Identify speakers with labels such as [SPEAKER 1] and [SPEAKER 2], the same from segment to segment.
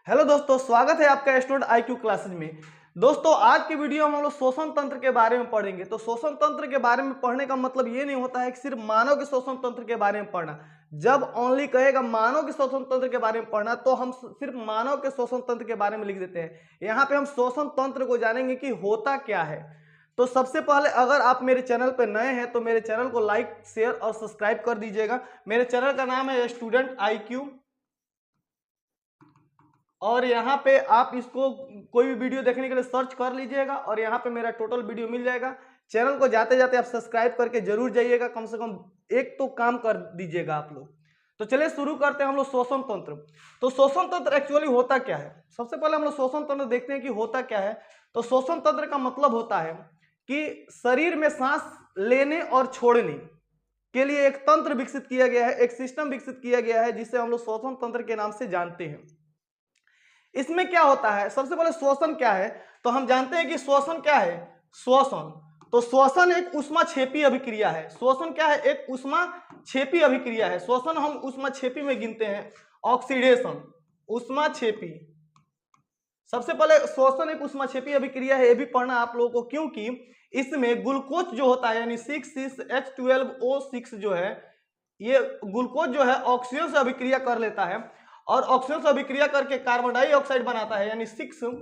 [SPEAKER 1] Hello दोस्तों, स्वागत है आपका स्टूडेंट आईक्यू क्लासेज में। दोस्तों, आज की वीडियो में हम लोग शोषण तंत्र के बारे में पढ़ेंगे। तो शोषण तंत्र के बारे में पढ़ने का मतलब ये नहीं होता है कि सिर्फ मानव के शोषण तंत्र के बारे में पढ़ना। जब ओनली कहेगा मानव के शोषण तंत्र के बारे में पढ़ना तो हम सिर्फ मानव के शोषण तंत्र के बारे में लिख देते हैं। यहाँ पे हम शोषण तंत्र को जानेंगे कि होता क्या है। तो सबसे पहले अगर आप मेरे चैनल पर नए हैं तो मेरे चैनल को लाइक, शेयर और सब्सक्राइब कर दीजिएगा। मेरे चैनल का नाम है स्टूडेंट आईक्यू और यहाँ पे आप इसको कोई भी वीडियो देखने के लिए सर्च कर लीजिएगा और यहाँ पे मेरा टोटल वीडियो मिल जाएगा। चैनल को जाते जाते आप सब्सक्राइब करके जरूर जाइएगा, कम से कम एक तो काम कर दीजिएगा आप लोग। तो चलिए शुरू करते हैं हम लोग शोषण तंत्र। तो शोषण तंत्र एक्चुअली होता क्या है, सबसे पहले हम लोग शोषण तंत्र देखते हैं कि होता क्या है। तो शोषण तंत्र का मतलब होता है कि शरीर में सांस लेने और छोड़ने के लिए एक तंत्र विकसित किया गया है, एक सिस्टम विकसित किया गया है जिसे हम लोग शोषण तंत्र के नाम से जानते हैं। इसमें क्या होता है, सबसे पहले श्वसन क्या है तो हम जानते हैं कि श्वसन क्या है। श्वसन, तो श्वसन एक ऊष्माक्षेपी अभिक्रिया है। श्वसन क्या है, एक ऊष्माक्षेपी अभिक्रिया है। श्वसन हम ऊष्माक्षेपी में गिनते हैं। ऑक्सीडेशन, ऊष्माक्षेपी। सबसे पहले श्वसन एक ऊष्माक्षेपी अभिक्रिया है, ये भी पढ़ना आप लोगों को, क्योंकि इसमें ग्लूकोज जो होता है यानी 6,6H12O6 जो है, ये ग्लूकोज जो है ऑक्सीजन से अभिक्रिया कर लेता है और ऑक्सीजन से अभिक्रिया करके कार्बन डाइऑक्साइड बनाता है, यानी 6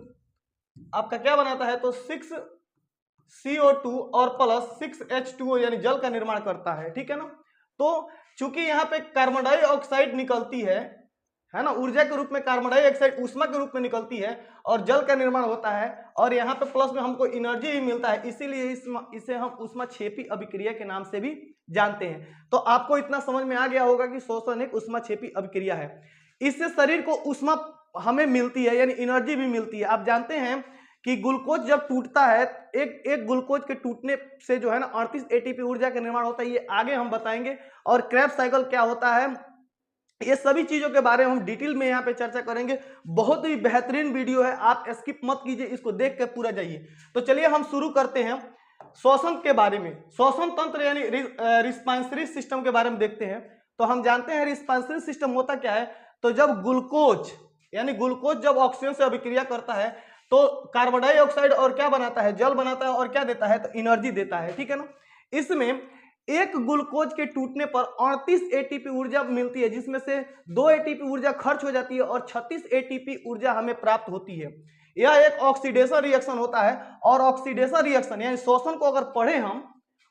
[SPEAKER 1] आपका क्या बनाता है तो 6CO2 और प्लस 6H2O यानी जल का निर्माण करता है। ठीक है ना। तो चूंकि यहाँ पे कार्बन डाइऑक्साइड निकलती है ना, ऊर्जा के रूप में कार्बन डाइऑक्साइड ऊष्मा के रूप में निकलती है और जल का निर्माण होता है और यहाँ पे प्लस में हमको एनर्जी भी मिलता है, इसीलिए इसे हम ऊष्माक्षेपी अभिक्रिया के नाम से भी जानते हैं। तो आपको इतना समझ में आ गया होगा कि श्वसन एक ऊष्माक्षेपी अभिक्रिया है। इससे शरीर को ऊष्मा हमें मिलती है यानी एनर्जी भी मिलती है। आप जानते हैं कि ग्लूकोज जब टूटता है, एक ग्लूकोज के टूटने से जो है ना 38 एटीपी ऊर्जा का निर्माण होता है, ये आगे हम बताएंगे। और क्रेब्स साइकिल क्या होता है, ये सभी चीजों के बारे में हम डिटेल में यहाँ पे चर्चा करेंगे। बहुत ही बेहतरीन वीडियो है, आप स्किप मत कीजिए, इसको देख के पूरा जाइए। तो चलिए हम शुरू करते हैं श्वसन के बारे में। श्वसन तंत्र यानी रिस्पांसरी सिस्टम के बारे में देखते हैं। तो हम जानते हैं रिस्पांसरी सिस्टम होता क्या है। तो जब ग्लूकोज यानी ग्लूकोज जब ऑक्सीजन से अभिक्रिया करता है तो कार्बन डाइऑक्साइड और क्या बनाता है, जल बनाता है और क्या देता है तो एनर्जी देता है। ठीक है ना। इसमें एक ग्लूकोज के टूटने पर 38 एटीपी ऊर्जा मिलती है, जिसमें से 2 एटीपी ऊर्जा खर्च हो जाती है और 36 एटीपी ऊर्जा हमें प्राप्त होती है। यह एक ऑक्सीडेशन रिएक्शन होता है और ऑक्सीडेशन रिएक्शन यानी शोषण को अगर पढ़े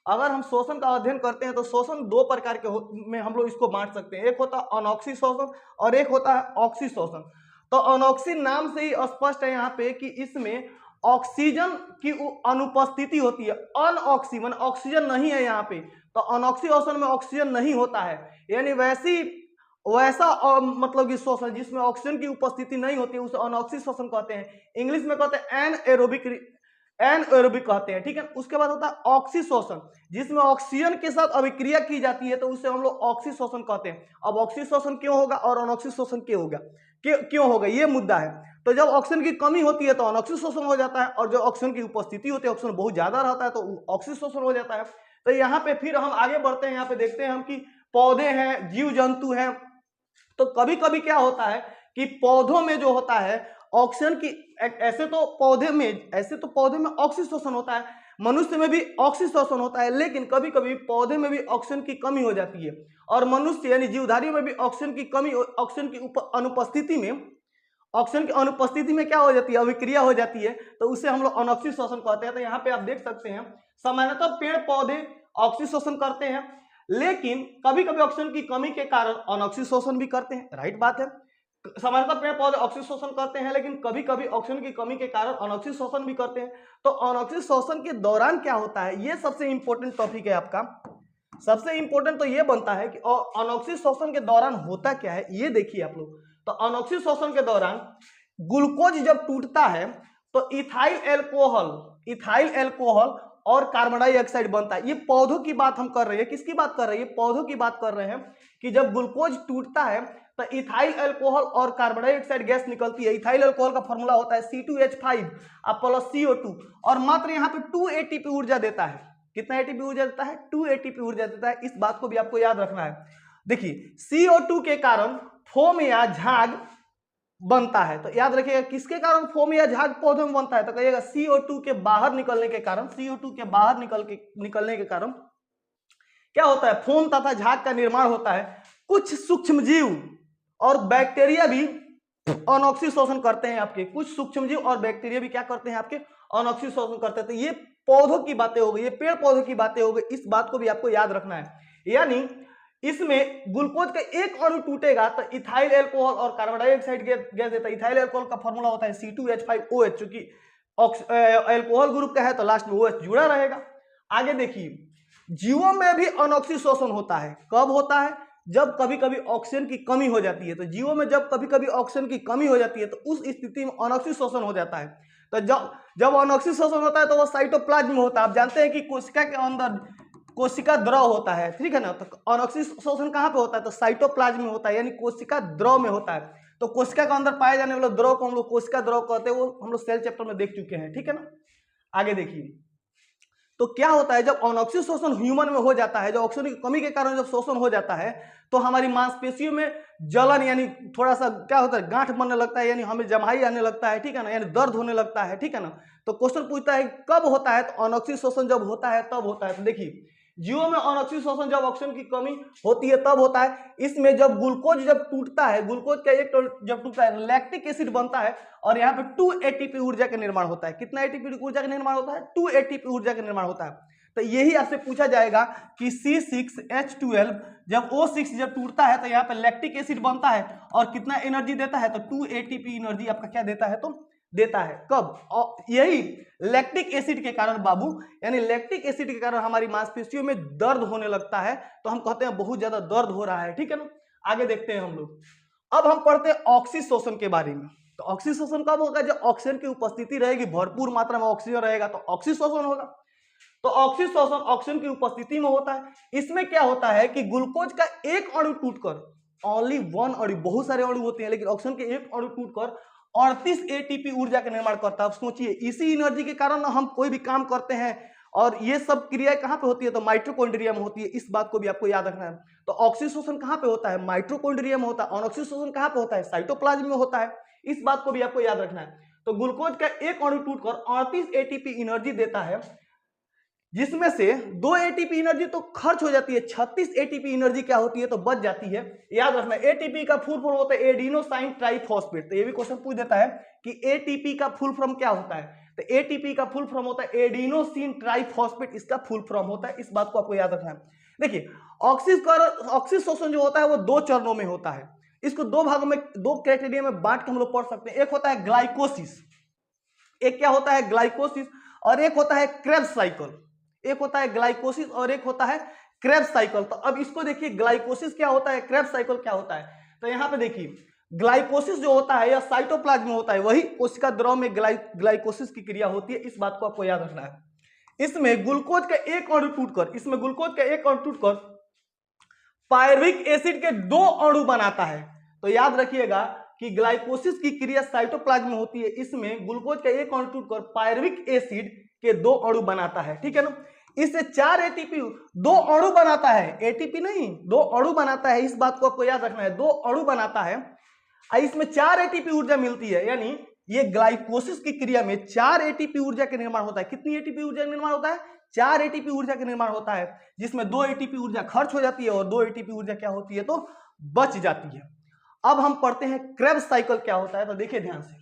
[SPEAKER 1] अगर हम शोषण का अध्ययन करते हैं तो शोषण दो प्रकार के में हम लोग इसको बांट सकते हैं। एक होता है अनॉक्सी शोषण और एक होता है ऑक्सी शोषण। तो अनॉक्सी नाम से ही स्पष्ट है यहाँ पे कि इसमें ऑक्सीजन की अनुपस्थिति होती है। अनऑक्सी मान ऑक्सीजन नहीं है यहाँ पे, तो अनॉक्सी शोषण में ऑक्सीजन नहीं होता है, यानी वैसा मतलब कि शोषण जिसमें ऑक्सीजन की उपस्थिति नहीं होती है उसे अनॉक्सी शोषण कहते हैं। इंग्लिश में कहते हैं एनएरोबिक कहते हैं। ठीक है। उसके बाद होता है ऑक्सी शोषण, जिसमें ऑक्सीजन के साथ अभिक्रिया की जाती है, तो उसे हम लोग ऑक्सी शोषण कहते हैं। अब ऑक्सी शोषण क्यों होगा और अनॉक्सी शोषण क्यों होगा, क्यों होगा, ये मुद्दा है। तो जब ऑक्सीजन की कमी होती है तो अनॉक्सी शोषण हो जाता है और जब ऑक्सीजन की उपस्थिति होती है, ऑक्सीजन बहुत ज्यादा रहता है तो ऑक्सी शोषण हो जाता है। तो यहाँ पे फिर हम आगे बढ़ते हैं, यहाँ पे देखते हैं हम कि पौधे हैं, जीव जंतु हैं। तो कभी कभी क्या होता है कि पौधों में जो होता है ऑक्सीजन की, ऐसे तो पौधे में ऑक्सी शोषण होता है, मनुष्य में भी ऑक्सी शोषण होता है, लेकिन कभी कभी पौधे में भी ऑक्सीजन की कमी हो जाती है और मनुष्य यानी जीवधारियों में भी ऑक्सीजन की कमी, ऑक्सीजन की अनुपस्थिति में क्या हो जाती है, अभिक्रिया हो जाती है, तो उसे हम लोग अनॉक्सी शोषण कहते हैं। तो यहाँ पे आप देख सकते हैं सामान्यतः पेड़ पौधे ऑक्सी शोषण करते हैं, लेकिन कभी कभी ऑक्सीजन की कमी के कारण अनॉक्सी शोषण भी करते हैं। राइट बात है, सामान्यतः पेड़ पौधे ऑक्सीजन शोषण करते हैं, लेकिन कभी कभी ऑक्सीजन की कमी के कारण अनॉक्सी शोषण भी करते हैं। तो अनॉक्सी शोषण के दौरान क्या होता है, ये सबसे इंपॉर्टेंट टॉपिक है आपका। सबसे इंपॉर्टेंट तो ये बनता है कि अनॉक्सी शोषण के दौरान होता क्या है, ये देखिए आप लोग। तो अनॉक्सी शोषण के दौरान ग्लूकोज जब टूटता है तो इथाइल एल्कोहल और कार्बन डाइऑक्साइड बनता है। ये पौधों की बात हम कर रहे हैं, किसकी बात कर रहे हैं, पौधों की बात कर रहे हैं कि जब ग्लूकोज टूटता है तो इथाइल अल्कोहल और कार्बन डाइऑक्साइड गैस निकलती है। इथाइल अल्कोहल का फॉर्मूला होता है C2H5 प्लस CO2 और मात्र यहाँ पे 2 एटीपी ऊर्जा देता है। कितना एटीपी ऊर्जा देता है, 2 एटीपी ऊर्जा देता है। इस बात को भी आपको याद रखना है। देखिए CO2 के कारण फोम या झाग बनता है। तो याद रखिएगा किसके कारण फोम या झाग पौधों में बनता है, तो कहिएगा CO2 के बाहर निकलने के कारण, CO2 के बाहर निकलने के कारण क्या होता है, फोम तथा झाग का निर्माण होता है। कुछ सूक्ष्मजीव और बैक्टीरिया भी अनोक्सी शोषण करते हैं आपके, कुछ सूक्ष्मजीव और बैक्टीरिया भी क्या करते हैं आपके, अनोक्सी शोषण करते हैं। तो ये पौधों की बातें हो गई, ये पेड़ पौधों की बातें हो गई, इस बात को भी आपको याद रखना है। यानी इसमें ग्लूकोज का एक अणु टूटेगा तो इथाइल एल्कोहल और कार्बन डाइऑक्साइड गैस देता है। इथाइल एल्कोहल का फॉर्मूला होता है C2H5OH, चूंकि एल्कोहल ग्रुप का है तो लास्ट में OH जुड़ा रहेगा। आगे देखिए, जीवों में भी अनोक्सी शोषण होता है। कब होता है, जब कभी कभी ऑक्सीजन की कमी हो जाती है। तो जीवों में जब कभी कभी ऑक्सीजन की कमी हो जाती है तो उस स्थिति में अनोक्सी शोषण हो जाता है। तो जब अनोक्सी शोषण होता है तो वह साइटोप्लाज्म में होता है। आप जानते हैं कि कोशिका के अंदर कोशिका द्रव होता है, ठीक है ना। तो अनोक्सी शोषण कहाँ पे होता है, तो साइटोप्लाज्म में होता है, यानी कोशिका द्रव में होता है। तो कोशिका के अंदर पाए जाने वाले द्रव को हम लोग कोशिका द्रव कहते हैं, वो हम लोग सेल चैप्टर में देख चुके हैं, ठीक है ना। आगे देखिए, तो क्या होता है जब अनोक्सी शोषण ह्यूमन में हो जाता है, जो ऑक्सीजन की कमी के कारण जब शोषण हो जाता है तो हमारी मांसपेशियों में जलन यानी थोड़ा सा क्या होता है, गांठ बनने लगता है, यानी हमें जमाई आने लगता है, ठीक है ना, यानी दर्द होने लगता है, ठीक है ना। तो क्वेश्चन पूछता है कब होता है, तो अनोक्सी शोषण जब होता है तब होता है। तो देखिए, जीवों में अनोक्सी शोषण जब ऑक्सीजन की कमी होती है तब होता है। इसमें जब ग्लूकोज जब टूटता है, ग्लूकोज का एक जब टूटता है लैक्टिक एसिड बनता है और यहाँ पे 2 ATP ऊर्जा का निर्माण होता है। कितना ATP ऊर्जा का निर्माण होता है, 2 ATP ऊर्जा का निर्माण होता है। तो यही आपसे पूछा जाएगा कि C6H12 जब O6 जब टूटता है तो यहाँ पे लैक्टिक एसिड बनता है और कितना एनर्जी देता है, तो 2 ATP एनर्जी आपका क्या देता है, तो देता है। कब, यही लैक्टिक एसिड के कारण बाबू, यानी लैक्टिक एसिड के कारण हमारी मांसपेशियों में दर्द होने लगता है। तो हम कहते हैं बहुत ज्यादा दर्द हो रहा है, ठीक है ना। आगे देखते हैं हम लोग, अब हम पढ़ते हैं ऑक्सीशोषण के बारे में। तो ऑक्सीशोषण कब होगा, जब ऑक्सीजन की उपस्थिति रहेगी, भरपूर मात्रा में ऑक्सीजन रहेगा तो ऑक्सीशोषण होगा। तो ऑक्सीशोषण ऑक्सीजन की उपस्थिति में होता है। इसमें क्या होता है कि ग्लूकोज का एक अणु टूटकर, ओनली वन अणु, बहुत सारे अणु होते हैं लेकिन ऑक्सीजन के एक अणु टूटकर 38 ATP ऊर्जा का निर्माण करता है। अब सोचिए, इसी एनर्जी के कारण हम कोई भी काम करते हैं और ये सब क्रियाएं कहां पे होती है, तो माइटोकॉन्ड्रिया में होती है। इस बात को भी आपको याद रखना है। तो ऑक्सीशोषण कहां पे होता है, माइटोकॉन्ड्रिया में होता है। ऑक्सीशोषण कहां पे होता है, साइटोप्लाज्म में होता है। इस बात को भी आपको याद रखना है। तो ग्लूकोज का एक अणु टूटकर 38 ATP एनर्जी देता है, जिसमें से 2 ATP एनर्जी तो खर्च हो जाती है, 36 ATP एनर्जी क्या होती है, तो बच जाती है। याद रखना, ATP का फुल फॉर्म होता है एडिनोसाइन ट्राइफॉस्फेट। तो ये भी क्वेश्चन पूछ देता है कि ATP का फुल फॉर्म क्या होता है, तो ATP का फुल फॉर्म होता है एडिनोसिन ट्राइफॉस्फेट, इसका फुल फॉर्म होता है। इस बात को आपको याद रखना है। देखिए, ऑक्सीशोषण जो होता है वो 2 चरणों में होता है। इसको 2 भागों में, 2 क्राइटेरिया में बांट के हम लोग पढ़ सकते हैं। एक होता है ग्लाइकोसिस, एक क्या होता है, ग्लाइकोसिस, और एक होता है क्रेब्स साइकिल। एक होता है ग्लाइकोसिस और एक होता है क्रेब्स साइकिल। तो अब इसको देखिए, ग्लाइकोसिस क्या होता है, क्रेब्स साइकिल क्या होता है। तो यहाँ पे देखिए, ग्लाइकोसिस जो होता है यह साइटोप्लाज्म में होता है, वही कोशिका द्रव में ग्लाइकोसिस की क्रिया होती है। इस बात को आपको याद रखना है। इसमें ग्लूकोज का एक अणु टूटकर, इसमें ग्लूकोज का एक अणु टूटकर पायरुविक एसिड के 2 अणु बनाता है। तो याद रखिएगा कि ग्लाइकोसिस की क्रिया साइटोप्लाज्म में होती है। इसमें ग्लूकोज का एक अणु टूटकर पायरुविक एसिड के 2 अणु बनाता है, ठीक है ना। इससे 4 ATP, 2 अणु बनाता है, ATP नहीं, 2 अणु बनाता है। इस बात को आपको याद रखना है, 2 अणु बनाता है, इसमें 4 ATP ऊर्जा मिलती है। यानी ये ग्लाइकोसिस की क्रिया में 4 ATP ऊर्जा का निर्माण होता है। कितनी ATP ऊर्जा का निर्माण होता है, 4 ATP ऊर्जा का निर्माण होता है, जिसमें 2 ATP ऊर्जा खर्च हो जाती है और 2 ATP ऊर्जा क्या होती है, तो बच जाती है। अब हम पढ़ते हैं क्रेब्स साइकिल क्या होता है। तो देखिए ध्यान से,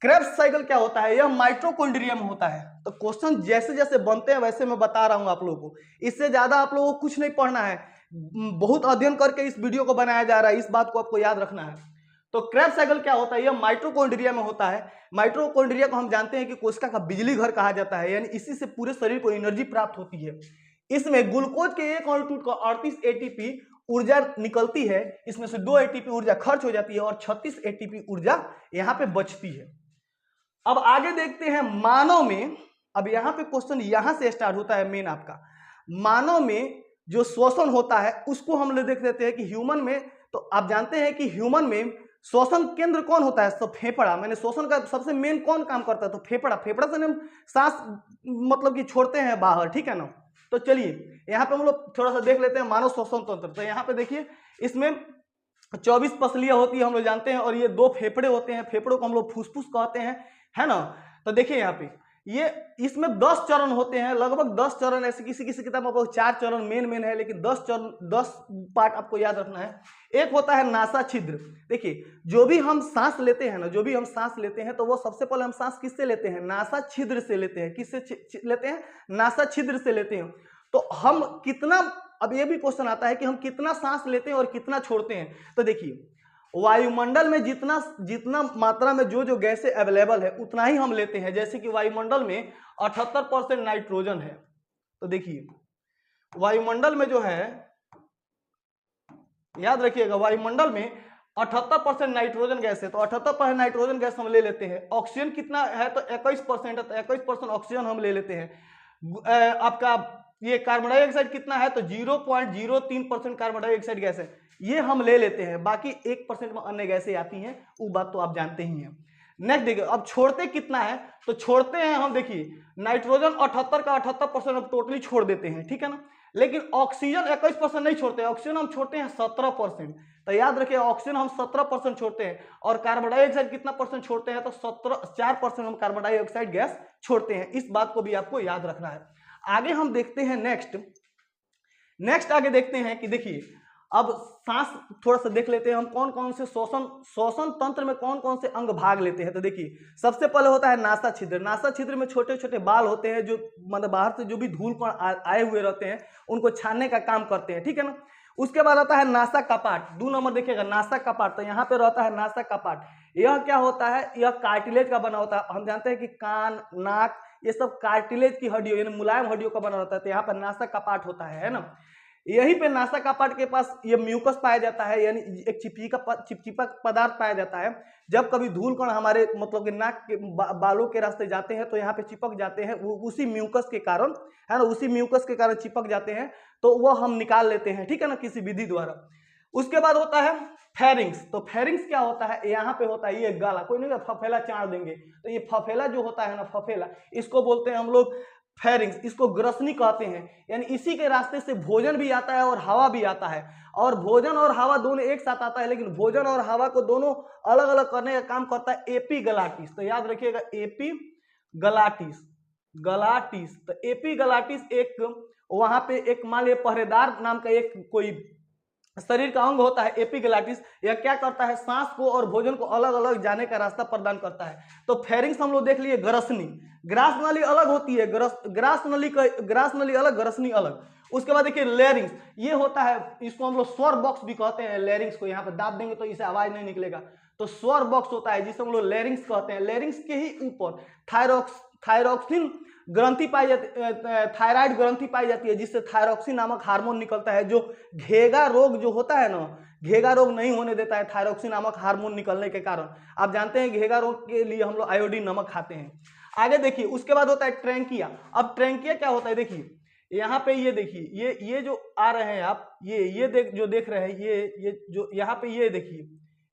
[SPEAKER 1] क्रेब्स साइकिल क्या होता है, यह माइटोकॉन्ड्रिया में होता है। तो क्वेश्चन जैसे जैसे बनते हैं वैसे मैं बता रहा हूं आप लोगों को, इससे ज्यादा आप लोगों को कुछ नहीं पढ़ना है। बहुत अध्ययन करके इस वीडियो को बनाया जा रहा है, इस बात को आपको याद रखना है। तो क्रेब्स साइकिल क्या होता है, यह माइटोकॉन्ड्रिया में होता है। माइटोकॉन्ड्रिया को हम जानते हैं कि कोशिका का बिजली घर कहा जाता है, यानी इसी से पूरे शरीर को एनर्जी प्राप्त होती है। इसमें ग्लूकोज के एक अणु टूटकर 38 ATP ऊर्जा निकलती है। इसमें से 2 ATP ऊर्जा खर्च हो जाती है और 36 ATP ऊर्जा यहाँ पे बचती है। अब आगे देखते हैं मानव में। अब यहाँ पे क्वेश्चन यहाँ से स्टार्ट होता है मेन आपका। मानव में जो श्वसन होता है उसको हम लोग देख लेते हैं कि ह्यूमन में, तो आप जानते हैं कि ह्यूमन में श्वसन केंद्र कौन होता है, तो फेफड़ा। मैंने श्वसन का सबसे मेन कौन काम करता है, तो फेफड़ा। फेफड़ा से हम सांस मतलब कि छोड़ते हैं बाहर, ठीक है ना। तो चलिए यहाँ पे हम लोग थोड़ा सा देख लेते हैं मानव श्वसन तंत्र। तो यहाँ पे देखिए, इसमें 24 पसलियां होती है, हम लोग जानते हैं, और ये 2 फेफड़े होते हैं, फेफड़ों को हम लोग फुसफुस कहते हैं, है ना। तो देखिए यहाँ पे ये इसमें 10 चरण होते हैं, लगभग 10 चरण, ऐसे किसी किसी किताब में 4 चरण मेन है, लेकिन 10 चरण, 10 पार्ट आपको याद रखना है। एक होता है नासा छिद्र। देखिए जो भी हम सांस लेते हैं ना, जो भी हम सांस लेते हैं, तो वो सबसे पहले हम सांस किससे लेते हैं? नासा छिद्र से लेते हैं। किससे लेते हैं? नासा छिद्र से लेते हैं। तो हम कितना, अब ये भी क्वेश्चन आता है कि हम कितना सांस लेते हैं और कितना छोड़ते हैं। तो देखिए वायुमंडल में जितना जितना मात्रा में जो गैसें अवेलेबल है उतना ही हम लेते हैं। जैसे कि वायुमंडल में 78% नाइट्रोजन है, तो देखिए वायुमंडल में जो है, याद रखिएगा, वायुमंडल में 78% नाइट्रोजन गैस है, तो 78% नाइट्रोजन गैस हम ले लेते हैं। ऑक्सीजन कितना है? तो 21% है, तो 21% ऑक्सीजन हम ले लेते हैं। आपका ये कार्बन डाइऑक्साइड कितना है? तो 0.03% कार्बन डाइऑक्साइड गैस है, ये हम ले लेते हैं। बाकी 1% में अन्य गैसें आती हैं, वो बात तो आप जानते ही हैं। नेक्स्ट देखिए, अब छोड़ते कितना है? तो छोड़ते हैं हम, देखिए नाइट्रोजन 78 का 78% हम टोटली छोड़ देते हैं, ठीक है ना। लेकिन ऑक्सीजन 21% नहीं छोड़ते हैं, ऑक्सीजन हम छोड़ते हैं 17%। तो याद रखिए ऑक्सीजन हम 17% छोड़ते हैं, और कार्बन डाइऑक्साइड कितना परसेंट छोड़ते हैं? तो 4% हम कार्बन डाइऑक्साइड गैस छोड़ते हैं। इस बात को भी आपको याद रखना है। आगे हम देखते हैं नेक्स्ट आगे देखते हैं कि देखिए अब सांस थोड़ा सा देख लेते हैं हम, कौन कौन से श्वसन तंत्र में कौन कौन से अंग भाग लेते हैं। तो देखिए सबसे पहले होता है नासा छिद्र। नासा छिद्र में छोटे छोटे बाल होते हैं, जो मतलब बाहर से जो भी धूल कण आए हुए रहते हैं उनको छानने का काम करते हैं, ठीक है ना। उसके बाद आता है नासा कपाट। 2 नंबर देखिएगा, नासा कपाट। तो यहाँ पे रहता है नासा कपाट। यह क्या होता है? यह कार्टिलेज का बना होता है। हम जानते हैं कि कान, नाक, ये सब कार्टिलेज की हड्डियों यानी मुलायम हड्डियों का बना रहता है। तो यहाँ पर नासा कपाट होता है ना। यहीं पे नासा कपाट के पास ये म्यूकस पाया जाता है, यानी एक चिपचिपा पदार्थ पाया जाता है। जब कभी धूल कण हमारे मतलब कि नाक के बालों के रास्ते जाते हैं तो यहाँ पे चिपक जाते हैं, वो उसी म्यूकस के कारण, है ना, उसी म्यूकस के कारण चिपक जाते हैं, तो वो हम निकाल लेते हैं, ठीक है ना, किसी विधि द्वारा। उसके बाद होता है फेरिंग्स। तो फेरिंग्स क्या होता है? यहाँ पे होता है ये गला, कोई नहीं फफेला चाड़ देंगे, तो ये फफेला जो होता है ना, फफेला, इसको बोलते हैं हम लोग फेरिंग्स। इसको ग्रसनी कहते हैं, यानी इसी के रास्ते से भोजन भी आता है और हवा भी आता है, और भोजन और हवा दोनों एक साथ आता है, लेकिन भोजन और हवा को दोनों अलग अलग करने का काम करता है एपीग्लाटिस। तो याद रखिएगा एपीग्लाटिस, गलाटिस। तो एपीग्लाटिस एक वहां पे एक मान लिया पहरेदार नाम का एक कोई शरीर का अंग होता है एपीग्लाटिस। यह क्या करता है? सांस को और भोजन को अलग अलग जाने का रास्ता प्रदान करता है। तो फेरिंग्स हम लोग देख लिए, ग्रसनी, ग्रास नली अलग होती है, ग्रास नली अलग, ग्रसनी अलग। उसके बाद देखिए लेरिंग्स, ये होता है, इसको हम लोग स्वर बॉक्स भी कहते हैं। लेरिंग्स को यहाँ पे दाब देंगे तो इसे आवाज नहीं निकलेगा, तो स्वर बॉक्स होता है जिसे हम लोग लेरिंग्स कहते हैं। लेरिंग्स के ही ऊपर थायरॉक्सिन ग्रंथि पाई जाती, थायराइड ग्रंथि पाई जाती है, जिससे थायरॉक्सिन नामक हार्मोन निकलता है, जो घेगा रोग जो होता है ना, घेगा रोग नहीं होने देता है थायरॉक्सिन नामक हार्मोन निकलने के कारण। आप जानते हैं घेगा रोग के लिए हम लोग आयोडीन नमक खाते हैं। आगे देखिए उसके बाद होता है ट्रैंकिया। अब ट्रैंकिया क्या होता है? देखिए यहाँ पे ये देखिए, ये जो आ रहे हैं आप, ये देख रहे हैं, ये जो यहाँ पे ये देखिए,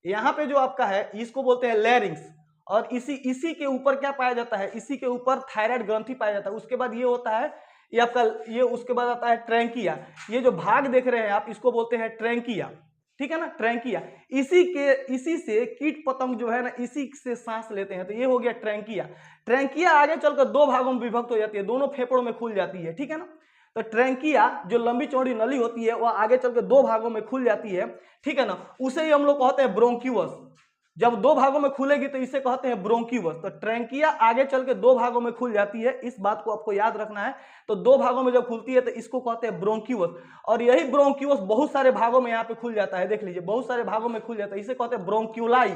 [SPEAKER 1] यहाँ पे जो आपका है इसको बोलते हैं लेरिंग्स, और इसी के ऊपर क्या पाया जाता है? इसी के ऊपर थायराइड ग्रंथि पाया जाता है। उसके बाद ये होता है ये आपका, ये उसके बाद आता है ट्रैंकिया। ये जो भाग देख रहे हैं आप, इसको बोलते हैं ट्रैंकिया, ठीक है ना, ट्रैंकिया। इसी से कीट पतंग जो है ना, इसी से सांस लेते हैं, तो ये हो गया ट्रैंकिया। ट्रैंकिया आगे चलकर 2 भागों में विभक्त हो जाती है, दोनों फेफड़ों में खुल जाती है, ठीक है ना। तो ट्रैंकिया जो लंबी चौड़ी नली होती है, वह आगे चलकर 2 भागों में खुल जाती है, ठीक है ना। उसे ही हम लोग कहते हैं ब्रोंक्यूअस। जब 2 भागों में खुलेगी तो इसे कहते हैं ब्रोंक्यूअस। तो ट्रैंकिया आगे चल के 2 भागों में खुल जाती है, इस बात को आपको याद रखना है। तो 2 भागों में जब खुलती है तो इसको कहते हैं ब्रोंक्यूअस, और यही ब्रोंक्यूअस बहुत सारे भागों में यहाँ पे खुल जाता है। देख लीजिए बहुत सारे भागों में खुल जाता है, इसे कहते हैं ब्रोंक्यूलाई,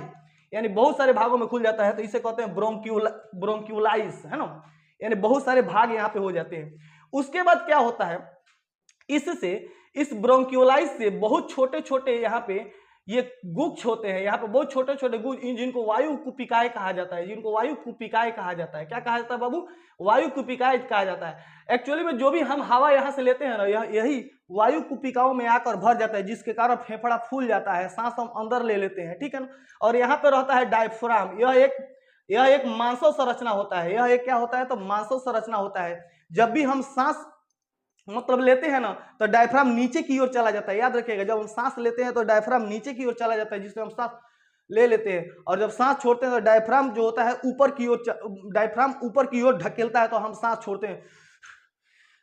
[SPEAKER 1] यानी बहुत सारे भागों में खुल जाता है, तो इसे कहते हैं ब्रोंक्यूलाइस, है ना, यानी बहुत सारे भाग यहाँ पे हो जाते हैं। उसके बाद क्या होता है? इससे, इस ब्रोंक्यूलाइस से बहुत छोटे छोटे यहाँ पे ये गुच्छ होते हैं, यहाँ पे बहुत छोटे छोटे गुच्छ, जिनको वायु कुपिकाएं कहा जाता है, जिनको वायु कुपिकाएं कहा जाता है। क्या कहा जाता है बाबू? वायु कुपिकाएं कहा जाता है। एक्चुअली में जो भी हम हवा यहाँ से लेते हैं ना, यही वायु कुपिकाओं में आकर भर जाता है, जिसके कारण फेफड़ा फूल जाता है, सांस हम अंदर ले लेते हैं, ठीक है ना। और यहाँ पे रहता है डायफ्राम। यह एक मांसल संरचना होता है। यह एक क्या होता है? तो मांसल संरचना होता है। जब भी हम सांस मतलब लेते हैं ना तो डायफ्राम नीचे की ओर चला जाता है, याद रखिएगा। जब हम सांस लेते हैं तो डायफ्राम नीचे की ओर चला जाता है, जिससे हम सांस ले लेते हैं, और जब सांस छोड़ते हैं तो डायफ्राम जो होता है ऊपर की ओर, डायफ्राम ऊपर की ओर ढकेलता है तो हम सांस छोड़ते हैं।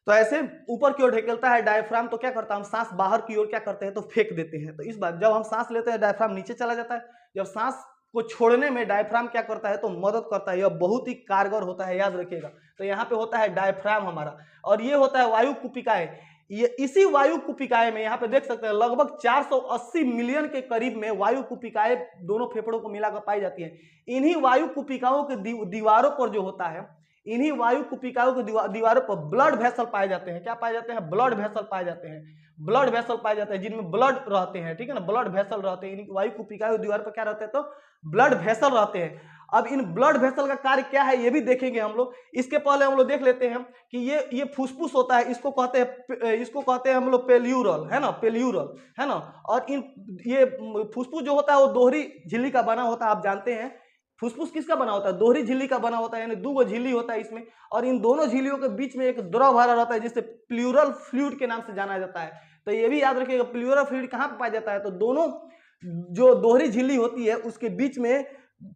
[SPEAKER 1] तो ऐसे ऊपर की ओर ढकेलता है डायफ्राम, तो क्या करता है, हम सांस बाहर की ओर क्या करते हैं, तो फेंक देते हैं। तो इस बात, जब हम सांस लेते हैं डायफ्राम नीचे चला जाता है, जब सांस को छोड़ने में डायफ्राम क्या करता है, तो मदद करता है। यह बहुत ही कारगर होता है, याद रखिएगा। तो यहाँ पे होता है डायफ्राम हमारा, और ये होता है वायु कुपिकाएं। ये इसी वायु कुपिकाएं में यहाँ पे देख सकते हैं लगभग 480 मिलियन के करीब में वायु कुपिकाएं दोनों फेफड़ों को मिलाकर पाई जाती है। इन्हीं वायु कुपिकाओं के दीवारों पर जो होता है, इन्हीं वायु कुपिकाओं के दीवारों पर ब्लड वेसल पाए जाते हैं। क्या पाए जाते हैं, ब्लड वेसल पाए जाते हैं, ब्लड वेसल पाए जाते हैं जिनमें ब्लड रहते हैं, ठीक है ना, ब्लड वेसल रहते हैं। इन वायु कुपिकाओं की दीवार पर क्या रहते हैं, तो ब्लड वेसल रहते हैं। अब इन ब्लड वेसल का कार्य क्या है ये भी देखेंगे हम लोग। इसके पहले हम लोग देख लेते हैं कि ये फुसफुस होता है, इसको कहते हैं हम लोग पेल्यूरल, है ना, पेल्यूरल, है ना। और इन ये फुसफुस जो होता है वो दोहरी झिल्ली का बना होता है, आप जानते हैं। फुसफुस किसका बना होता है, दोहरी झिल्ली का बना होता है, यानी दो झिल्ली होता है इसमें, और इन दोनों झिल्लियों के बीच में एक द्रव भरा रहता है जिसे प्लूरल फ्लूइड के नाम से जाना जाता है। तो ये भी याद रखिएगा, प्लूरल फ्लूइड कहाँ पे पाया जाता है, तो दोनों जो दोहरी झिल्ली होती है उसके बीच में,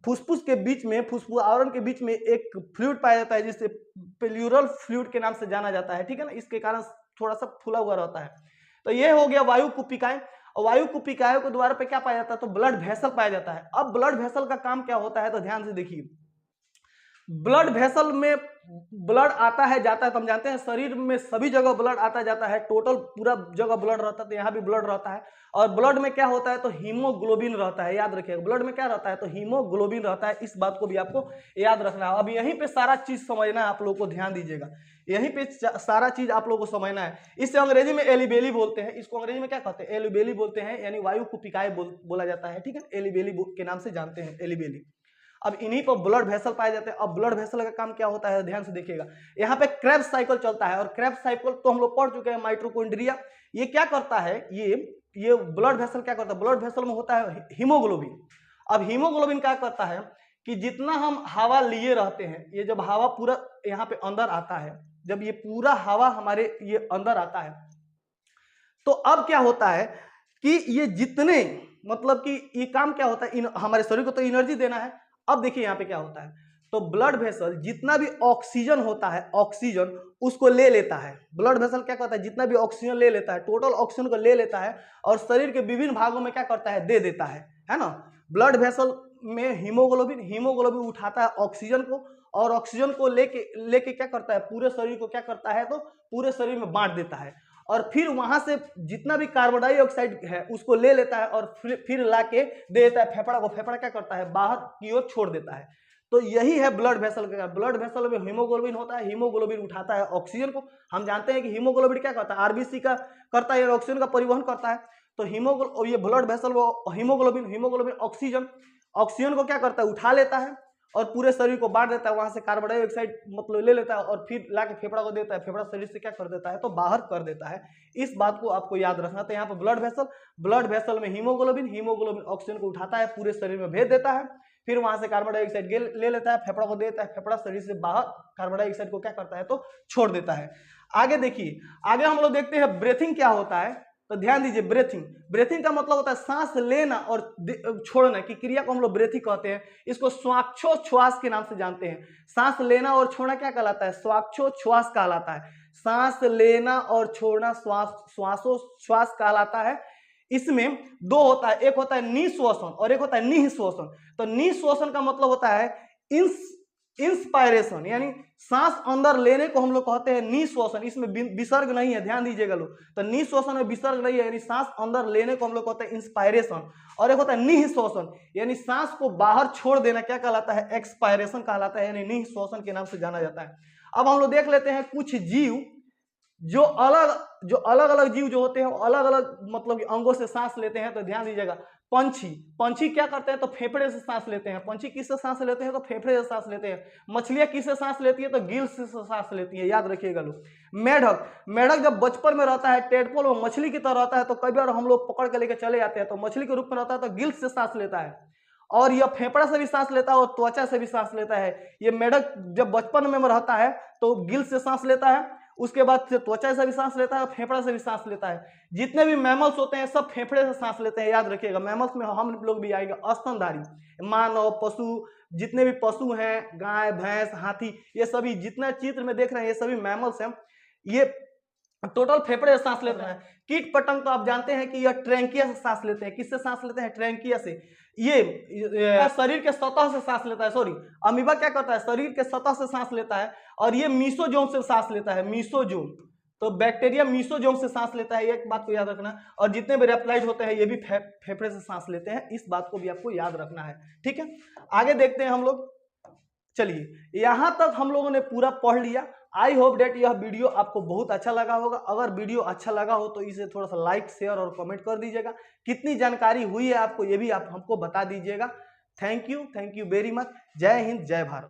[SPEAKER 1] फुसफुस के बीच में, फुसफुस आवरण के बीच में एक फ्लूइड पाया जाता है जिसे प्लूरल फ्लूइड के नाम से जाना जाता है, ठीक है ना। इसके कारण थोड़ा सा फूला हुआ रहता है। तो ये हो गया वायु कुपिकाएं। वायु कुपिकाओं के द्वारा पे क्या पाया जाता है, तो ब्लड वेसल पाया जाता है। अब ब्लड वेसल का काम क्या होता है, तो ध्यान से देखिए। ब्लड वेसल में ब्लड आता है जाता है, तो हम जानते हैं शरीर में सभी जगह ब्लड आता जाता है, टोटल पूरा जगह ब्लड रहता है, तो यहाँ भी ब्लड रहता है। और ब्लड में क्या होता है, तो हीमोग्लोबिन रहता है, याद रखिएगा। ब्लड में क्या रहता है, तो हीमोग्लोबिन रहता है। इस बात को भी आपको याद रखना है। अब यहीं पे सारा चीज समझना है, आप लोगों को ध्यान दीजिएगा, यहीं पे सारा चीज आप लोगों को समझना है। इससे अंग्रेजी में एलिबेली बोलते हैं, इसको अंग्रेजी में क्या कहते हैं, एलिबेली बोलते हैं, यानी वायु कुपिकाएं बोला जाता है, ठीक है। एलिबेली के नाम से जानते हैं, एलिबेली। अब इन्हीं पर ब्लड वेसल पाए जाते हैं। अब ब्लड वेसल का काम क्या होता है, ध्यान से देखिएगा। यहाँ पे क्रेब्स साइकिल चलता है, और क्रेब्स साइकिल तो हम लोग पढ़ चुके हैं, माइटोकॉन्ड्रिया। ये क्या करता है, ये ब्लड वेसल क्या करता है, ब्लड वेसल में होता है हीमोग्लोबिन। अब हीमोग्लोबिन क्या करता है कि जितना हम हवा लिए रहते हैं, ये जब हवा पूरा यहाँ पे अंदर आता है, जब ये पूरा हवा हमारे ये अंदर आता है, तो अब क्या होता है कि ये जितने, मतलब कि ये काम क्या होता है, हमारे शरीर को तो एनर्जी देना है। अब देखिए यहाँ पे क्या होता है, तो ब्लड वेसल जितना भी ऑक्सीजन होता है, ऑक्सीजन उसको ले लेता है। ब्लड वेसल क्या करता है, जितना भी ऑक्सीजन ले लेता है, टोटल ऑक्सीजन को ले लेता है, और शरीर के विभिन्न भागों में क्या करता है, दे देता है ना। ब्लड वेसल में हीमोग्लोबिन उठाता है ऑक्सीजन को, और ऑक्सीजन को लेके क्या करता है, पूरे शरीर को क्या करता है, तो पूरे शरीर में बांट देता है। और फिर वहां से जितना भी कार्बन डाइऑक्साइड है उसको ले लेता है, और फिर लाके दे देता है फेफड़ा को। फेफड़ा क्या करता है, बाहर की ओर छोड़ देता है। तो यही है ब्लड वेसल का। ब्लड वेसल में हीमोग्लोबिन होता है, हीमोग्लोबिन उठाता है ऑक्सीजन को। हम जानते हैं कि हीमोग्लोबिन क्या करता है, आरबीसी का करता है, ऑक्सीजन का परिवहन करता है। तो ये ब्लड वेसल वो हीमोग्लोबिन ऑक्सीजन को क्या करता है, उठा लेता है, और पूरे शरीर को बांट देता है। वहां से कार्बन डाइऑक्साइड मतलब ले लेता है, और फिर लाके फेफड़ा को देता है। फेफड़ा शरीर से क्या कर देता है, तो बाहर कर देता है। इस बात को आपको याद रखना। तो यहाँ पर ब्लड वेसल में हीमोग्लोबिन ऑक्सीजन को उठाता है, पूरे शरीर में भेज देता है, फिर वहां से कार्बन डाइऑक्साइड ले लेता है, फेफड़ा को देता है, फेफड़ा शरीर से बाहर कार्बन डाइऑक्साइड को क्या करता है, तो छोड़ देता है। आगे देखिए, आगे हम लोग देखते हैं ब्रीथिंग क्या होता है। तो ध्यान दीजिए, ब्रीथिंग का मतलब होता है सांस लेना और छोड़ना की क्रिया को हम लोग ब्रीथिंग कहते हैं। इसको श्वासोच्छ्वास के नाम से जानते हैं। सांस लेना और छोड़ना क्या कहलाता है, श्वासोच्छ्वास कहलाता है। सांस लेना और छोड़ना श्वासोच्छ्वास कहलाता है। इसमें दो होता है, एक होता है निश्वसन और एक होता है निःश्वसन। तो निःश्वसन का मतलब होता है इंस्पायरेशन, यानी सांस अंदर लेने को हम लोग कहते हैं निःश्वसन। इसमें विसर्ग नहीं है, ध्यान दीजिएगा लोग। तो निःश्वसन में विसर्ग नहीं है, यानी सांस अंदर लेने को हम लोग कहते हैं इंस्पायरेशन। और एक होता है निःश्वसन, यानी सांस को बाहर छोड़ देना, क्या कहलाता है, एक्सपायरेशन कहलाता है, यानी निःश्वसन के नाम से जाना जाता है। अब हम लोग देख लेते हैं कुछ जीव जो अलग अलग जीव जो होते हैं अलग अलग मतलब अंगों से सांस लेते हैं। तो ध्यान दीजिएगा, पंछी क्या करते हैं, तो फेफड़े से सांस लेते हैं। पंछी किससे सांस लेते हैं, तो फेफड़े से सांस लेते हैं। मछलियां किससे सांस लेती है, तो गिल्स से सांस लेती है, याद रखिएगा लोग। मेढक जब बचपन में रहता है, टेडपोल में मछली की तरह रहता है, तो कई बार हम लोग पकड़ के लेके चले जाते हैं, तो मछली के रूप में रहता है, तो गिल्स से सांस लेता है। और यह फेफड़ा से भी सांस लेता है और त्वचा से भी सांस लेता है। ये मेढक जब बचपन में रहता है तो गिल्स से सांस लेता है, उसके बाद से त्वचा से भी सांस लेता है, फेफड़ा से भी सांस लेता है। जितने भी मैमल्स होते हैं सब फेफड़े से सांस लेते हैं, याद रखिएगा। मैमल्स में हम लोग भी आएगा, स्तनधारी, मानव, पशु, जितने भी पशु हैं, गाय, भैंस, हाथी, ये सभी जितना चित्र में देख रहे हैं ये सभी मैमल्स हैं, ये टोटल फेफड़े से सांस लेते हैं। कीट पतंग तो आप जानते हैं कि यह ट्रैंकिया से सांस लेते हैं। किससे सांस लेते हैं? ट्रैंकिया से। ये शरीर के सतह से सांस लेता है, सॉरी, अमीबा क्या करता है, शरीर के सतह से सांस लेता है, और ये मीसोजोम से सांस लेता है, मीसोजोम। तो बैक्टीरिया मीसोजोम से सांस लेता है, एक बात को याद रखना। और जितने भी रेप्टाइल होते हैं ये भी फेफड़े से सांस लेते हैं, इस बात को भी आपको याद रखना है, ठीक है। आगे देखते हैं हम लोग। चलिए, यहां तक हम लोगों ने पूरा पढ़ लिया। आई होप डेट यह वीडियो आपको बहुत अच्छा लगा होगा। अगर वीडियो अच्छा लगा हो तो इसे थोड़ा सा लाइक, शेयर और कमेंट कर दीजिएगा। कितनी जानकारी हुई है आपको ये भी आप हमको बता दीजिएगा। Thank you very much. जय हिंद, जय भारत।